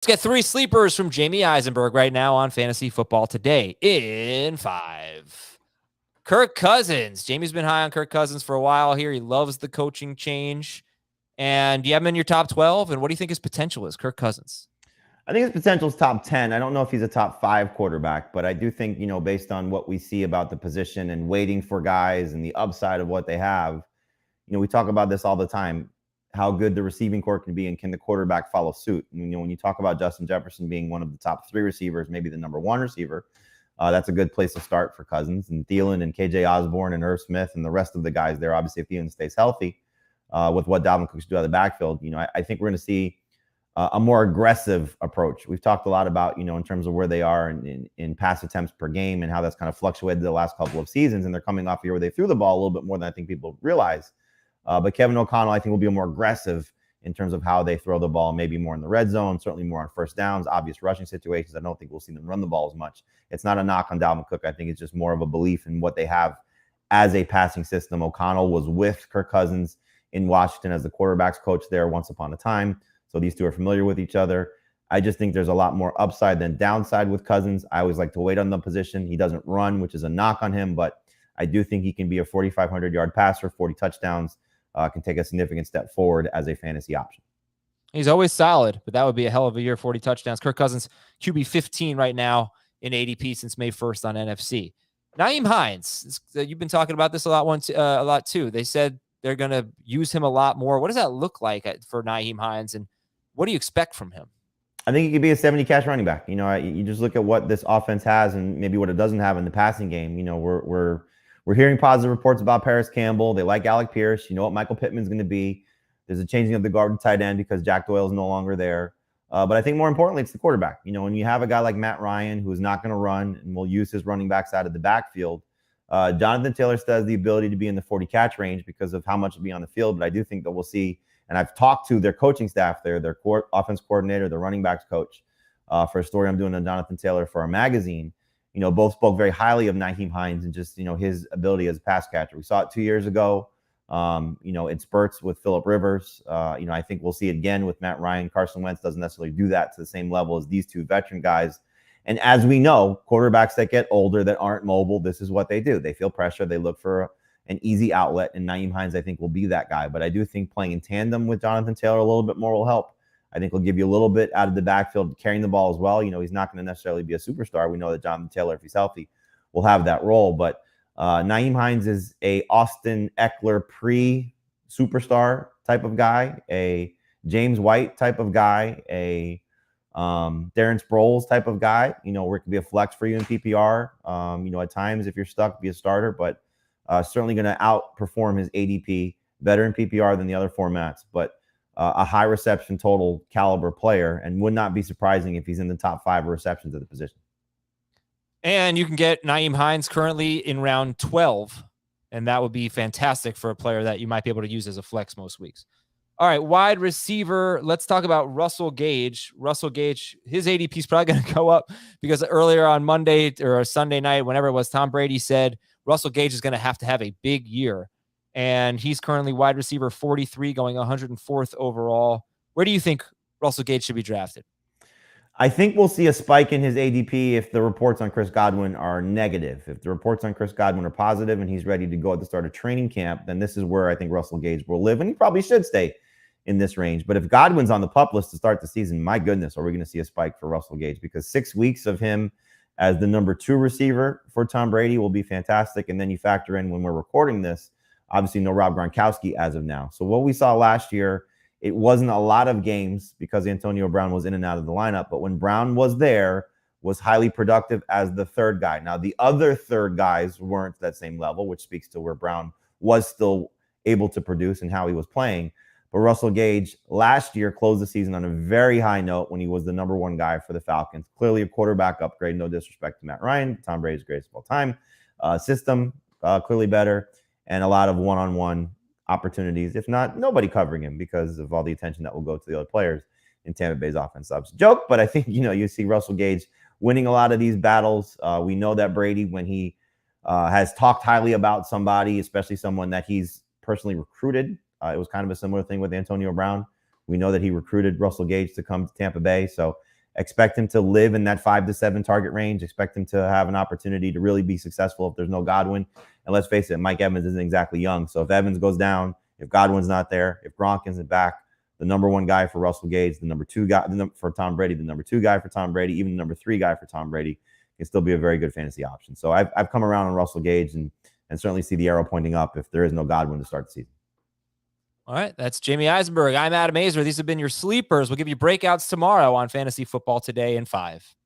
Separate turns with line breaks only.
Let's get 3 sleepers from Jamie Eisenberg right now on Fantasy Football Today in 5. Kirk Cousins. Jamie's been high on Kirk Cousins for a while here. He loves the coaching change. And do you have him in your top 12? And what do you think his potential is, Kirk Cousins?
I think his potential is top 10. I don't know if he's a top 5 quarterback, but I do think, based on what we see about the position and waiting for guys and the upside of what they have, we talk about this all the time, how good the receiving corps can be and can the quarterback follow suit. And, when you talk about Justin Jefferson being one of the top 3 receivers, maybe the number 1 receiver, that's a good place to start for Cousins. And Thielen and KJ Osborne and Irv Smith and the rest of the guys there, obviously if Thielen stays healthy, with what Dalvin Cook should do out of the backfield, I think we're going to see a more aggressive approach. We've talked a lot about, in terms of where they are in pass attempts per game and how that's kind of fluctuated the last couple of seasons. And they're coming off a year where they threw the ball a little bit more than I think people realize. But Kevin O'Connell, I think, will be more aggressive in terms of how they throw the ball, maybe more in the red zone, certainly more on first downs, obvious rushing situations. I don't think we'll see them run the ball as much. It's not a knock on Dalvin Cook. I think it's just more of a belief in what they have as a passing system. O'Connell was with Kirk Cousins in Washington as the quarterback's coach there once upon a time. So these two are familiar with each other. I just think there's a lot more upside than downside with Cousins. I always like to wait on the position. He doesn't run, which is a knock on him, but I do think he can be a 4,500-yard passer, 40 touchdowns, can take a significant step forward as a fantasy option.
He's always solid, but that would be a hell of a year, 40 touchdowns. Kirk Cousins, QB 15 right now in ADP since May 1st on NFC. Nahiem Hines, you've been talking about this a lot too. They said they're going to use him a lot more. What does that look like for Nahiem Hines, and what do you expect from him?
I think he could be a 70 catch running back. You just look at what this offense has and maybe what it doesn't have in the passing game. We're hearing positive reports about Paris Campbell. They like Alec Pierce. You know what Michael Pittman's going to be. There's a changing of the guard and tight end because Jack Doyle is no longer there. But I think more importantly, it's the quarterback. When you have a guy like Matt Ryan who's not going to run and will use his running backs out of the backfield, Jonathan Taylor still has the ability to be in the 40 catch range because of how much will be on the field. But I do think that we'll see, and I've talked to their coaching staff there, their offense coordinator, the running backs coach, for a story I'm doing on Jonathan Taylor for our magazine. Both spoke very highly of Nahiem Hines and just, his ability as a pass catcher. We saw it 2 years ago, in spurts with Phillip Rivers. I think we'll see it again with Matt Ryan. Carson Wentz doesn't necessarily do that to the same level as these two veteran guys. And as we know, quarterbacks that get older that aren't mobile, this is what they do. They feel pressure. They look for an easy outlet. And Nahiem Hines, I think, will be that guy. But I do think playing in tandem with Jonathan Taylor a little bit more will help. I think he'll give you a little bit out of the backfield, carrying the ball as well. He's not going to necessarily be a superstar. We know that Jonathan Taylor, if he's healthy, will have that role. But Nahiem Hines is a Austin Eckler pre-superstar type of guy, a James White type of guy, a Darren Sproles type of guy, where it could be a flex for you in PPR. At times, if you're stuck, be a starter, but certainly going to outperform his ADP, better in PPR than the other formats. But a high reception total caliber player, and would not be surprising if he's in the top 5 receptions at the position.
And you can get Nahiem Hines currently in round 12, and that would be fantastic for a player that you might be able to use as a flex most weeks. All right, wide receiver. Let's talk about Russell Gage. Russell Gage, his ADP is probably going to go up because earlier on Monday or Sunday night, whenever it was, Tom Brady said Russell Gage is going to have a big year. And he's currently wide receiver 43, going 104th overall. Where do you think Russell Gage should be drafted?
I think we'll see a spike in his ADP if the reports on Chris Godwin are negative. If the reports on Chris Godwin are positive and he's ready to go at the start of training camp, then this is where I think Russell Gage will live, and he probably should stay in this range. But if Godwin's on the PUP list to start the season, my goodness, are we going to see a spike for Russell Gage? Because 6 weeks of him as the number 2 receiver for Tom Brady will be fantastic. And then you factor in, when we're recording this, obviously no Rob Gronkowski as of now. So what we saw last year, it wasn't a lot of games because Antonio Brown was in and out of the lineup. But when Brown was there, was highly productive as the third guy. Now, the other third guys weren't that same level, which speaks to where Brown was still able to produce and how he was playing. But Russell Gage last year closed the season on a very high note when he was the number 1 guy for the Falcons. Clearly a quarterback upgrade, no disrespect to Matt Ryan, Tom Brady's greatest of all time. System, clearly better. And a lot of one-on-one opportunities, if not nobody covering him because of all the attention that will go to the other players in Tampa Bay's offense. That's a joke, but I think, you see Russell Gage winning a lot of these battles. We know that Brady, when he has talked highly about somebody, especially someone that he's personally recruited, it was kind of a similar thing with Antonio Brown. We know that he recruited Russell Gage to come to Tampa Bay. So Expect him to live in that 5 to 7 target range. Expect him to have an opportunity to really be successful if there's no Godwin. And let's face it, Mike Evans isn't exactly young. So if Evans goes down, if Godwin's not there, if Gronk isn't back, the number 1 guy for Russell Gage, the number 2 guy for Tom Brady, the number 2 guy for Tom Brady, even the number 3 guy for Tom Brady can still be a very good fantasy option. So I've come around on Russell Gage and certainly see the arrow pointing up if there is no Godwin to start the season.
All right, that's Jamie Eisenberg. I'm Adam Azer. These have been your sleepers. We'll give you breakouts tomorrow on Fantasy Football Today in 5.